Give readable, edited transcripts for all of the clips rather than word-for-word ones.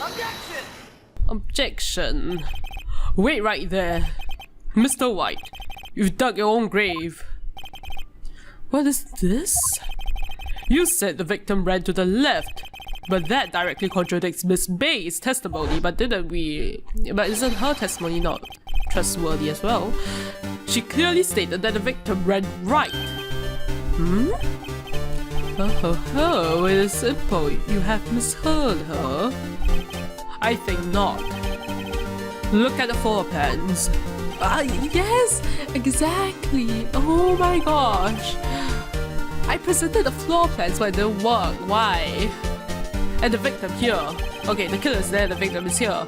Objection! Objection. Wait right there. Mr. White, you've dug your own grave. What is this? You said the victim ran to the left, but that directly contradicts Miss Bay's testimony, but isn't her testimony not trustworthy as well? She clearly stated that the victim ran right. Oh, it is simple. You have misheard her. I think not. Look at the floor plans. Yes, exactly. Oh my gosh. I presented the floor plans but it didn't work. Why? And the victim here. Okay, the killer's there, the victim is here.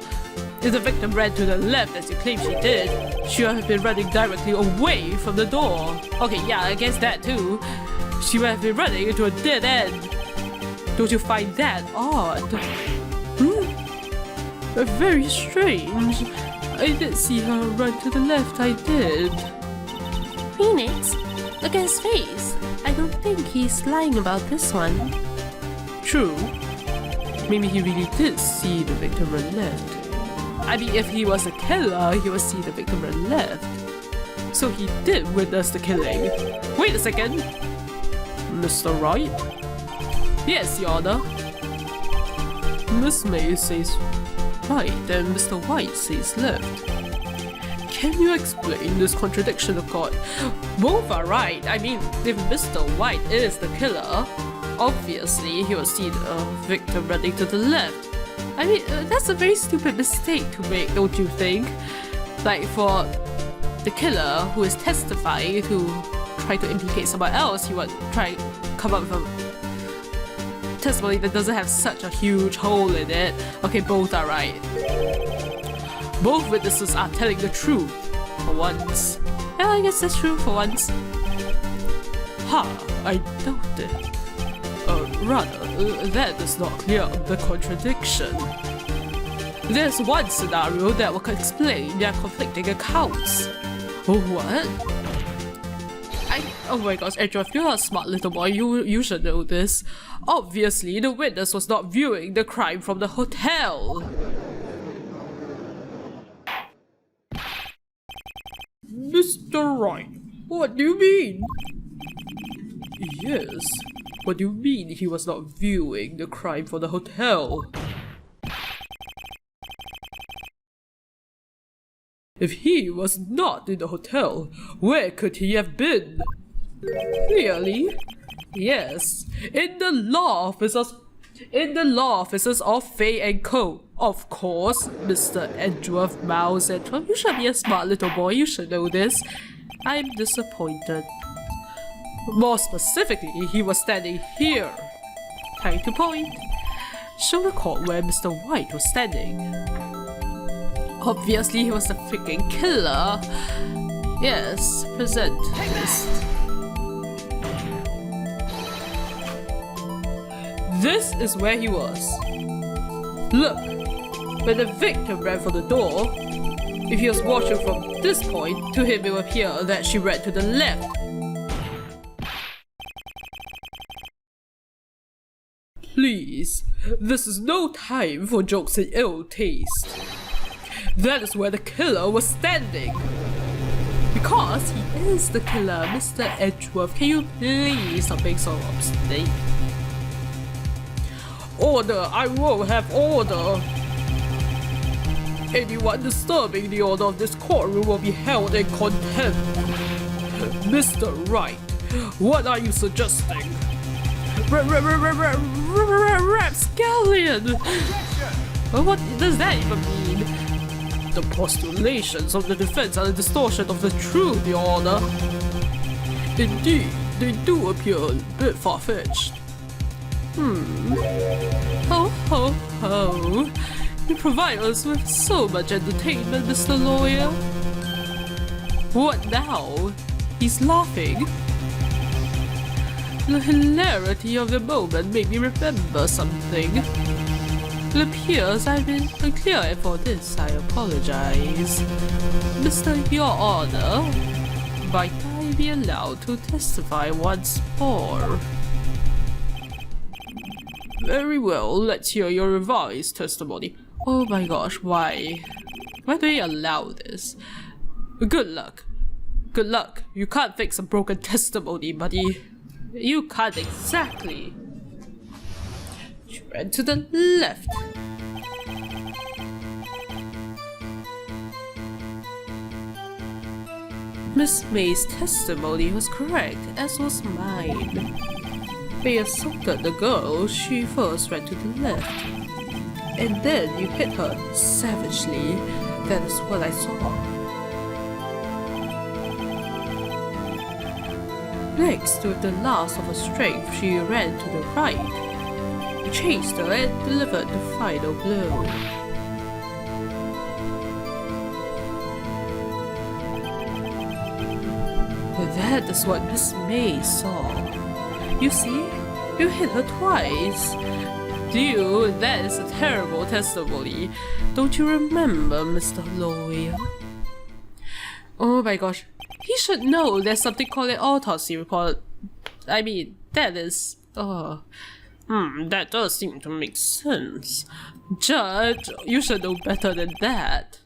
If the victim ran to the left as you claim she did, she would have been running directly away from the door. Okay, yeah, I guess that too. She would have been running into a dead end. Don't you find that odd? Very strange. I did see her run to the left, I did. Phoenix, look at his face. I don't think he's lying about this one. True. Maybe he really did see the victim run left. I mean, if he was a killer, he would see the victim run left. So he did witness the killing. Wait a second. Mr. Wright? Yes, Your Honor. Miss May says right and Mr. White says left. Can you explain this contradiction of God? Both are right. I mean, if Mr. White is the killer, obviously he will see the victim running to the left. I mean, that's a very stupid mistake to make, don't you think? Like, for the killer who is testifying to try to implicate someone else, he would try to come up with a testimony that doesn't have such a huge hole in it. Okay, both are right. Both witnesses are telling the truth for once. Yeah, I guess that's true for once. I doubt it. Rather, that does not clear up the contradiction. There's one scenario that will explain their conflicting accounts. What? Oh my gosh, Andrew, if you're a smart little boy, you should know this. Obviously, the witness was not viewing the crime from the hotel. Mr. Wright, what do you mean? Yes, what do you mean he was not viewing the crime from the hotel? If he was not in the hotel, where could he have been? Clearly, yes, in the law offices of Fay & Co. Of course, Mr. Edgeworth Mouse Edgeworth. You should be a smart little boy, you should know this. I'm disappointed. More specifically, he was standing here. Time to point. Show the court where Mr. White was standing. Obviously, he was the freaking killer. Yes, present this. This is where he was. Look, when the victim ran for the door, if he was watching from this point, to him it would appear that she ran to the left. Please, this is no time for jokes and ill taste. That is where the killer was standing. Because he is the killer, Mr. Edgeworth. Can you please stop being so obstinate? Order! I will have order! Anyone disturbing the order of this courtroom will be held in contempt. Mr. Wright, what are you suggesting? Rapscallion! What does that even mean? The postulations of the defense are a distortion of the truth, Your Honor. Indeed, they do appear a bit far-fetched. Ho ho ho! You provide us with so much entertainment, Mr. Lawyer. What now? He's laughing. The hilarity of the moment made me remember something. It appears I've been unclear, and for this I apologize. Mr. Your Honor, might I be allowed to testify once more? Very well, let's hear your revised testimony. Oh my gosh, why? Why do they allow this? Good luck. Good luck. You can't fix a broken testimony, buddy. You can't exactly. She ran to the left. Miss May's testimony was correct, as was mine. They assaulted the girl. She first ran to the left, and then you hit her savagely. That is what I saw. Next, with the last of her strength, she ran to the right. You chased her and delivered the final blow. That is what Miss May saw. You see? You hit her twice. Dude, that is a terrible testimony. Don't you remember, Mr. Lawyer? Oh my gosh. He should know there's something called an autopsy report. I mean, that is... that does seem to make sense. Judge, you should know better than that.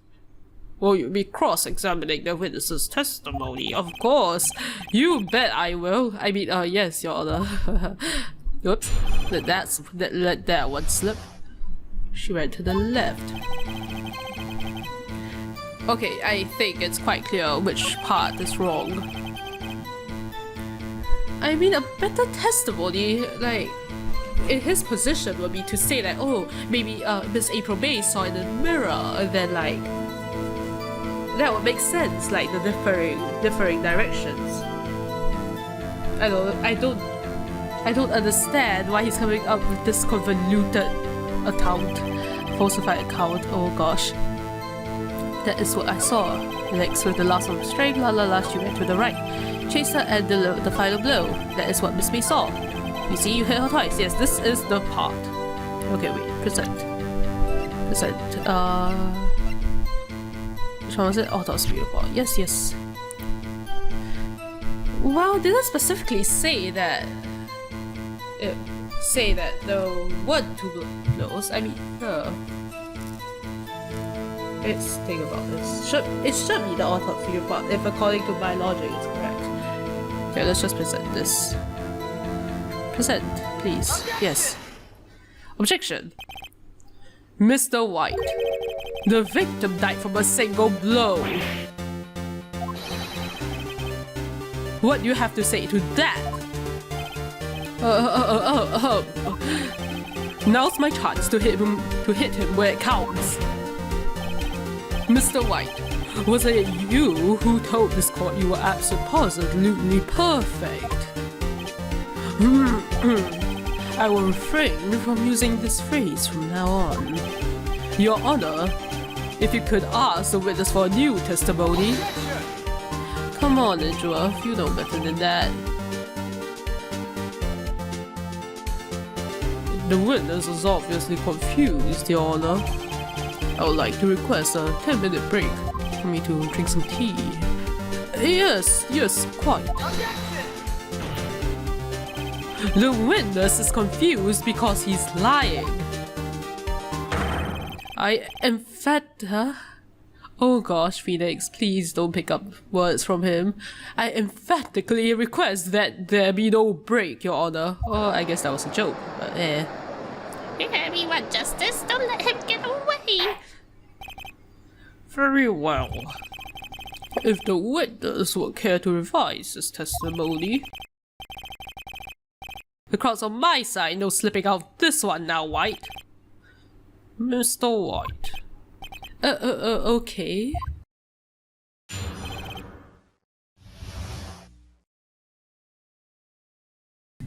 Will you be cross-examining the witness's testimony? Of course. You bet I will. I mean, yes, Your Honor. Oops. Let that one slip. She went to the left. Okay, I think it's quite clear which part is wrong. I mean, a better testimony, like, in his position would be to say that, oh, maybe Miss April May saw in the mirror, and then like, that would make sense, like the differing directions. I don't understand why he's coming up with this convoluted falsified account. Oh gosh. That is what I saw. Next, with the last of the string, she went to the right. Chased her and delivered the final blow. That is what Miss May saw. You see, you hit her twice. Yes, this is the part. Okay, wait. Present. Which one was it? Autopsy report. Yes. Well, did it specifically say that? There were two blows? I mean, let's think about this. It should be the autopsy report if, according to my logic, it's correct. Okay, let's just present this. Present, please. Yes. Objection. Mr. White. The victim died from a single blow. What do you have to say to that? Now's my chance to hit him where it counts. Mr. White, was it you who told this court you were absolutely perfect? I will refrain from using this phrase from now on. Your Honor, if you could ask the witness for a new testimony. Come on, Edgeworth, you know better than that. The witness is obviously confused, Your Honor. I would like to request a 10-minute break for me to drink some tea. Yes, quite. The witness is confused because he's lying. Oh gosh, Phoenix, please don't pick up words from him. I emphatically request that there be no break, Your Honor. Oh, I guess that was a joke, but eh. We want justice, don't let him get away. Very well. If the witness would care to revise his testimony. The crowd's on my side, no slipping out this one now, White. Mr. White. Okay.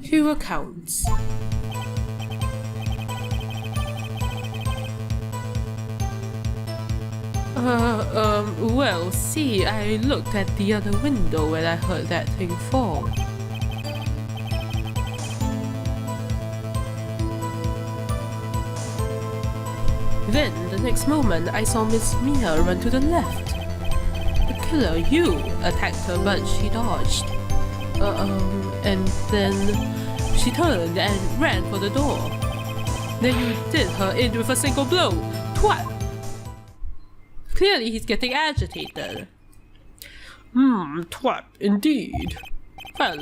Two accounts. Well, see, I looked at the other window when I heard that thing fall. Then, the next moment, I saw Miss Mia run to the left. The killer, you, attacked her, but she dodged. And then she turned and ran for the door. Then you did her in with a single blow. Twat! Clearly he's getting agitated. Twat, indeed. Well,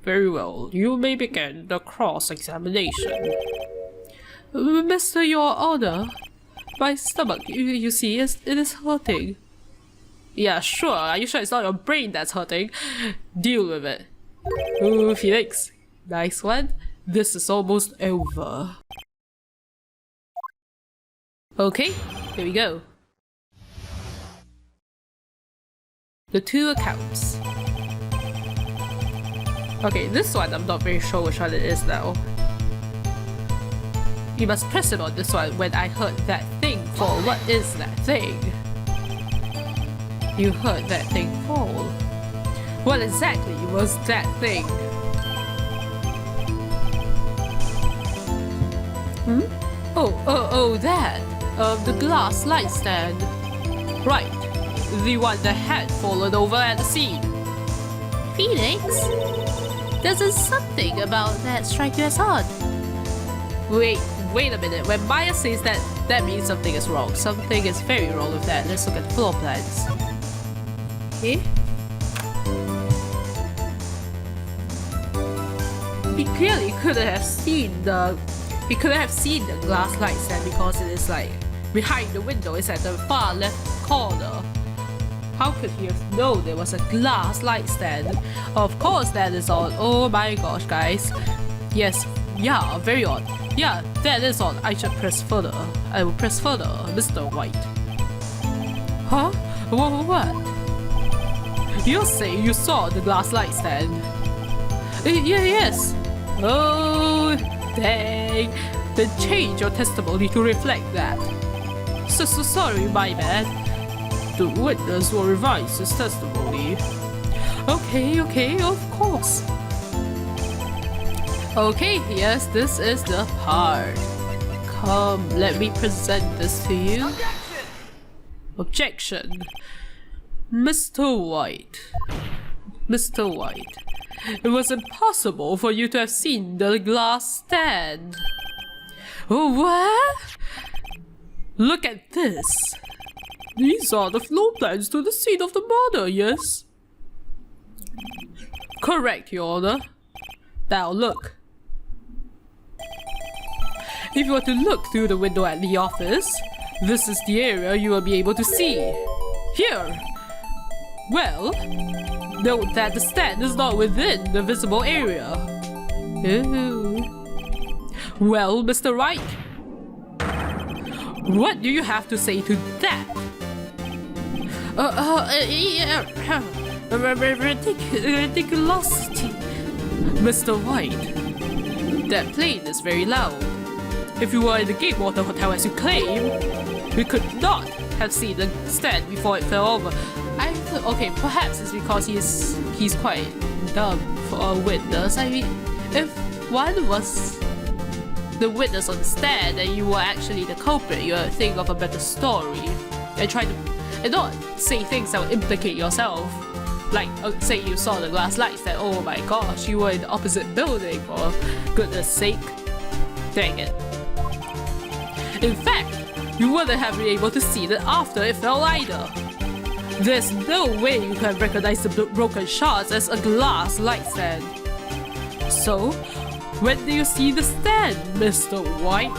very well. You may begin the cross-examination. Mr. Your Honor, my stomach, you see, it is hurting. Yeah, sure. Are you sure it's not your brain that's hurting? Deal with it. Ooh, Felix. Nice one. This is almost over. Okay, here we go. The two accounts. Okay, this one I'm not very sure which one it is now. You must press it on this one when I heard that thing fall. What is that thing? You heard that thing fall. What exactly was that thing? Oh, that. The glass light stand. Right. The one that had fallen over at the scene. Phoenix? Doesn't something about that strike you as odd? Wait a minute. When Maya says that, that means something is wrong. Something is very wrong with that. Let's look at the floor plans. Okay. He clearly couldn't have seen the glass light stand because it is like behind the window. It's at the far left corner. How could he have known there was a glass light stand? Of course that is odd. Oh my gosh, guys. Yes, yeah, very odd. Yeah, that is odd. I should press further. I will press further, Mr. White. Huh? What? You say you saw the glass light stand? Yes. Oh, dang. Then change your testimony to reflect that. So sorry, my bad. The witness will revise his testimony. Okay, of course. Okay, yes, this is the part. Come, let me present this to you. Objection. Mr. White. It was impossible for you to have seen the glass stand. What? Look at this. These are the floor plans to the scene of the murder, yes? Correct, Your Honor. Now look. If you were to look through the window at the office, this is the area you will be able to see. Here! Well, note that the stand is not within the visible area. Ooh. Well, Mr. Wright, what do you have to say to that? Ridiculosity. Mr. White, that plane is very loud. If you were in the Gatewater Hotel as you claim, we could not have seen the stand before it fell over. Okay, perhaps it's because he's quite dumb for a witness. I mean, if one was the witness on the stand and you were actually the culprit, you would think of a better story and try to and not say things that would implicate yourself. Like, say you saw the glass lights that, oh my gosh, you were in the opposite building, for goodness sake. Dang it. In fact, you wouldn't have been able to see it after it fell either. There's no way you can recognize the broken shards as a glass light stand. So, when do you see the stand, Mr. White?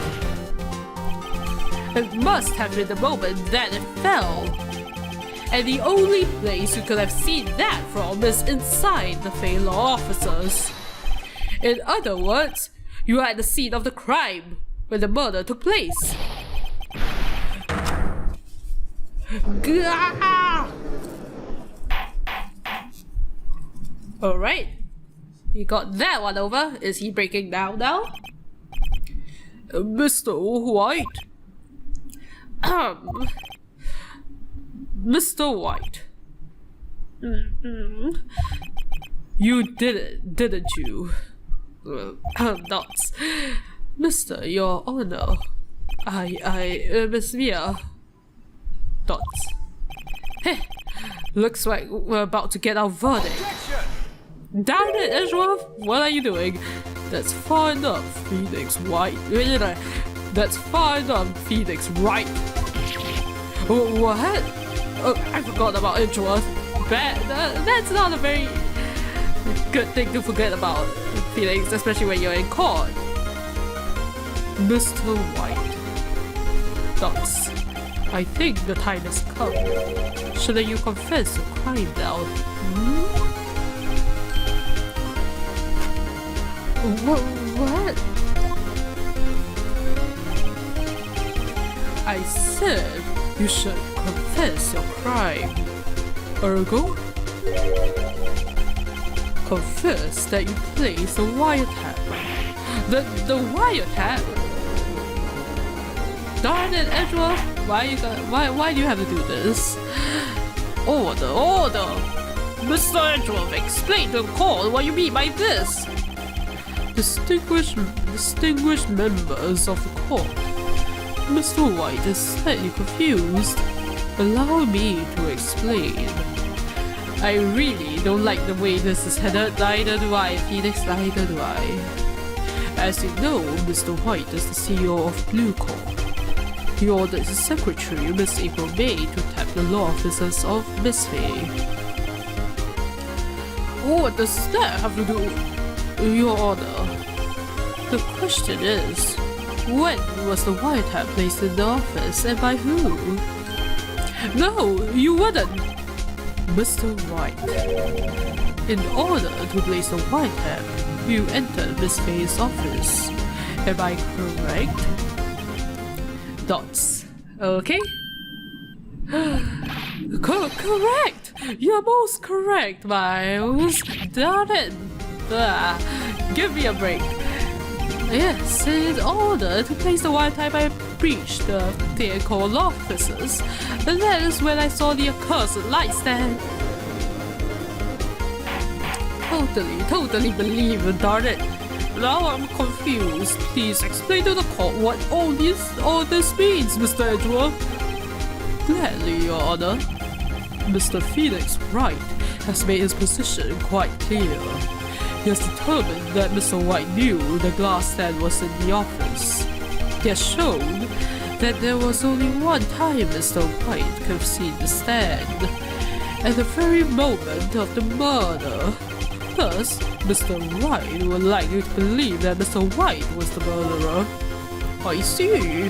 It must have been the moment that it fell. And the only place you could have seen that from is inside the Fey Law offices. In other words, you are at the scene of the crime when the murder took place. Alright, you got that one over. Is he breaking down now? Mr. White? Mr. White. You did it, didn't you? Not. Mr. Your Honor. Miss Mia. Dots. Heh. Looks like we're about to get our verdict. Darn it, Ashworth! What are you doing? That's far enough, Phoenix White. That's far enough, Phoenix Wright. What? Oh, I forgot about Edgeworth. That's not a very good thing to forget about, Phoenix, especially when you're in court. Mr. White. Dots. I think the time has come. Shouldn't you confess your crime now? What? I said you should confess your crime. Ergo? Confess that you placed a wiretap. The wiretap? Darn it, Edgeworth! Why do you have to do this? Order! Mr. Edgeworth, explain to the court what you mean by this! Distinguished members of the court. Mr. White is slightly confused. Allow me to explain. I really don't like the way this is headed, neither do I, Phoenix, neither do I. As you know, Mr. White is the CEO of Blue Corp. He ordered his secretary, Miss April May, to tap the law offices of Miss Faye. What does that have to do with your order? The question is, when was the wiretap placed in the office and by who? No, you wouldn't! Mr. Wright. In order to place the wiretap, you entered Miss Faye's office. Am I correct? Dots. Okay? Correct! You're most correct, Miles. Darn it! Give me a break. Yes, in order to place the wiretap, I breached the KORO law offices. And that is when I saw the accursed light stand. Totally believe it, darn it. Now I'm confused. Please explain to the court what all this means, Mr. Edgeworth. Gladly, Your Honor. Mr. Phoenix Wright has made his position quite clear. He has determined that Mr. White knew the glass stand was in the office. He has shown that there was only one time Mr. White could have seen the stand, at the very moment of the murder. Thus, Mr. Wright would like you to believe that Mr. White was the murderer. I see.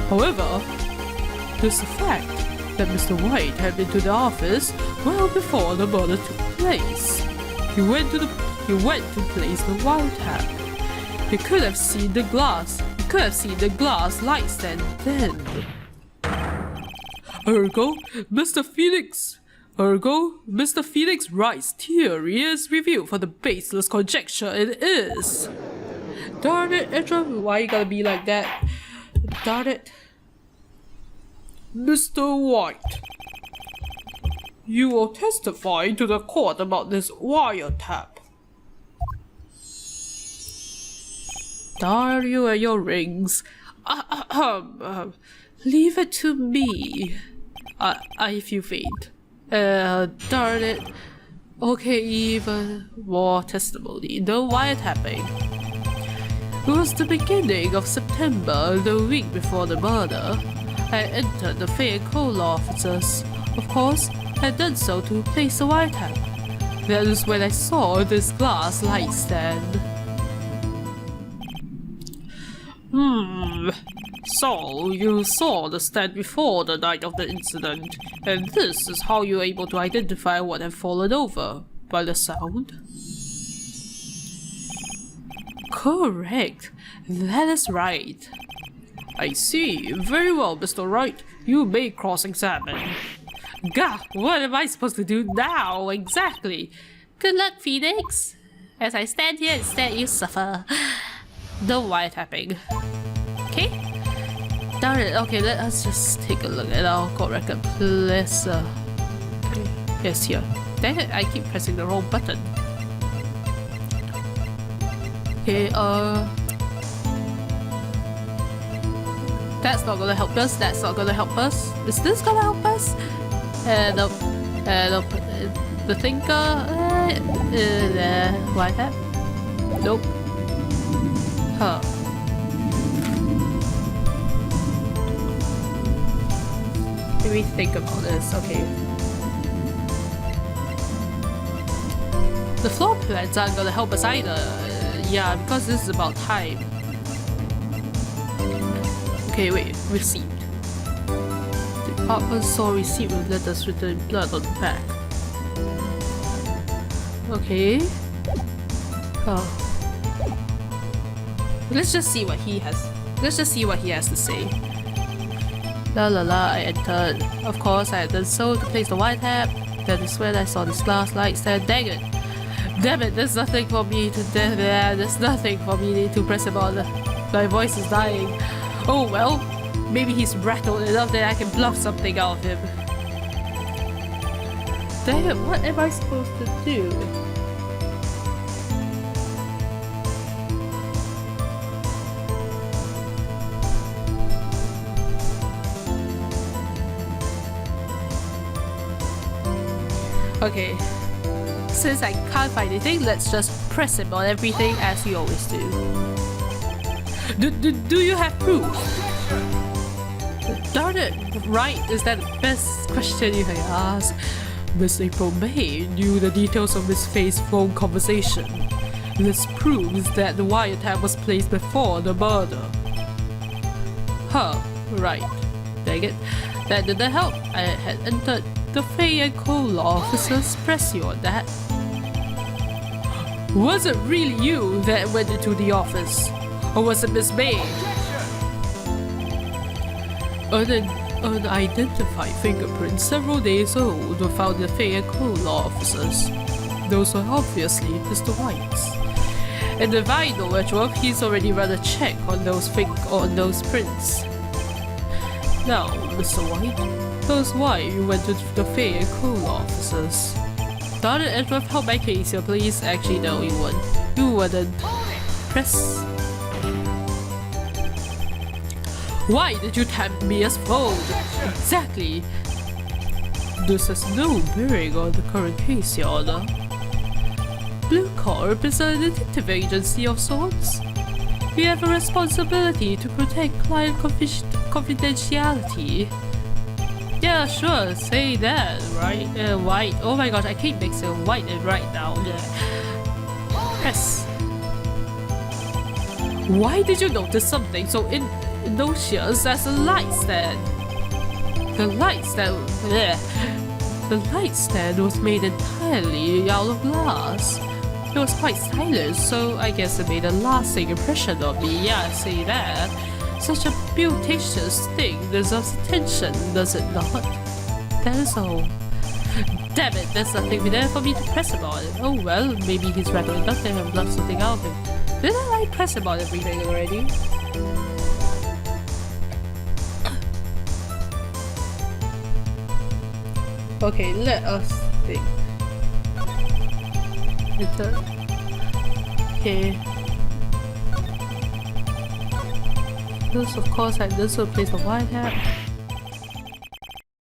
However, there's the fact that Mr. White had been to the office well before the murder took place. He went to place the wiretap. He could have seen the glass light stand then. Ergo, Mr. Phoenix Wright's theory is reviewed for the baseless conjecture it is. Darn it, Edra, why you gotta be like that? Darn it. Mr. White, you will testify to the court about this wiretap. Darn you and your rings. Leave it to me. I feel faint. Darn it. Okay, even more testimony. No wiretapping. It was the beginning of September, the week before the murder. I entered the KORO law offices. Of course, I had done so to place the wiretap. That is when I saw this glass light stand. So, you saw the stand before the night of the incident, and this is how you were able to identify what had fallen over, by the sound? Correct. That is right. I see. Very well, Mr. Wright. You may cross-examine. Gah! What am I supposed to do now, exactly? Good luck, Phoenix. As I stand here, instead you suffer. No wiretapping. Okay? Darn it. Okay, let us just take a look at our court record, please. Okay. Yes, here. Dang it, I keep pressing the wrong button. Okay, that's not gonna help us. That's not gonna help us. Is this gonna help us? Nope. The thinker. Wiretap? Nope. Huh. Let me think about this. Okay. The floor plans aren't gonna help us either. Yeah, because this is about time. Okay, wait. Receipt. Department saw receipt with letters written in blood on the back. Okay. Huh. Let's just see what he has. Let's just see what he has to say. La la la, I entered. Of course, I had done so to place the white tab. That is when I saw this glass light stand. Dang it! Damn it, there's nothing for me to there's nothing for me to press him on. My voice is dying. Oh well, maybe he's rattled enough that I can bluff something out of him. Dang it, what am I supposed to do? Okay, since I can't find anything, let's just press him on everything as we always do. Do you have proof? Darn it, Wright, is that the best question you can ask? Miss April May knew the details of Miss Faye's phone conversation. This proves that the wiretap was placed before the murder. Huh, right. Dang it, that didn't help. I had entered the Faye and KORO officers press you on that. Was it really you that went into the office? Or was it Miss May? Unidentified fingerprints several days old were found in the Faye and KORO officers. Those were obviously Mr. White's. And if I know Edgeworth, he's already run a check on those prints. Now, Mr. White, tell us why you went to the Faye and KORO officers. Darn it, Edgeworth, help my case here, please. Actually, no, you wouldn't. You wouldn't. Press. Why did you tap Mia's phone? Exactly. This has no bearing on the current case, Your Honor. Blue Corp is a detective agency of sorts. We have a responsibility to protect client confidentiality. Yeah, sure, say that, right? White. Oh my gosh, I keep mixing white and right now. Yeah. Press. Why did you notice something so innocuous as a light stand? The light stand was made entirely out of glass. It was quite stylish, so I guess it made a lasting impression on me. Yeah, say that. Such a beauticious thing deserves attention, does it not? That is all. Damn it, there's nothing there for me to press him on. Oh well, maybe he's rather enough to have left something out of him. Didn't I press him on everything already? Okay, let us think. Okay. This, of course, I this will place a white hat.